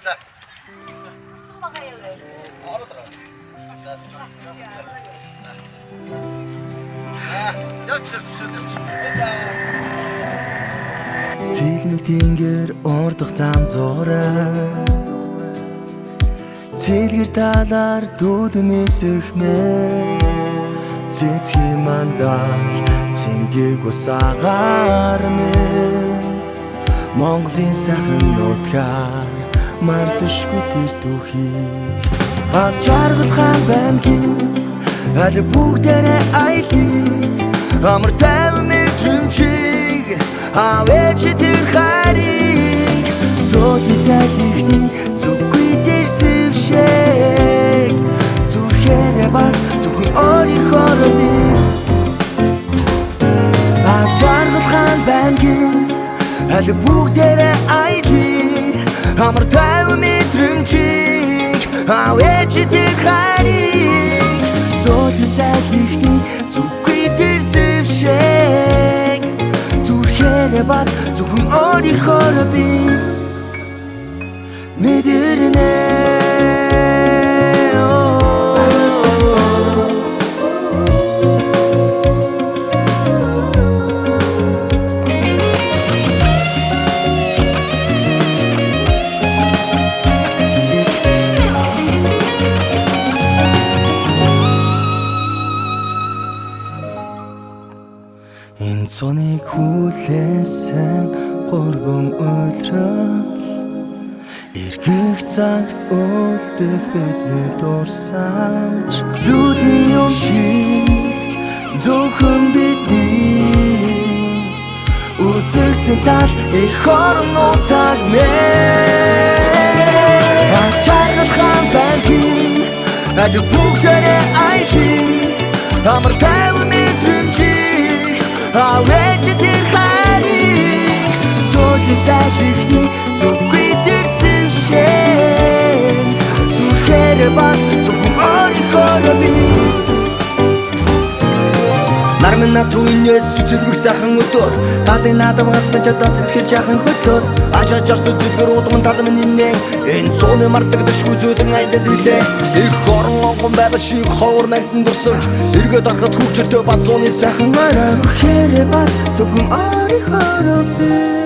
За. Усан байгаа юу? Ороод байгаа. За. Явж явж. Цэгний тэнгэр урдах зам зураа Цэлгэр талаар дүүлнээс ихмээ Цэцгийн мандал цэнгийг усаагаар мэн Монголын сайхан нутгаар марташгүй тэр түүхийг Бас жаргал хаан бангийн аль бүгдээрээ аялыг Амар тайван мэдрэмжийг авэж тэр харийг Зөөлөн салхины зүггүй дээр сэвшээг Зүрхээрээ бас зөвхөн өөрийнхөө би Бас жаргал хаан бангийн аль бүгдээрээ аялыг Амар тайван мэдрэмжийг авэж тэр харийг Зөөлөн салхины зүггүй дээр сэвшээг Зүрхээрээ бас зөвхөн өөрийнхөө би мэдэрнэ Энэ цоныг хүлээсэн гурван өдрөл Иргэх цагт үлдэх бидний дурсамж Зүудийн юм шиг зөвхөн бидний Үзэсгэлэн тал их хорнуудаг мэн Бас жаргал хаан бангийн аль бүгдээрээ аялыг Амар тайван мэдрэмжийг авэж тэр харийг Зөөлөн салхины зүггүй тэр сэвшээн Зүрхээрээ бас зөвхөн өөрийнхөө би Нармын над руу инээс үзэлбэг сайхан өдөр Талын надам ганцхан чадан сэтгэл жаахан хөдлөөр Ашаачаар зүзэлгэр удамн талам нинээ Энэ цооны мартагдашгүй зүйлэн айдад билээ Их хорон онгон байгаа шиг ховор нагдан дурсамж Эргээд арахад хүчиртэй бас сууны сайхан арай Зүрхээрээ бас зөвхөн өөрийнхөө би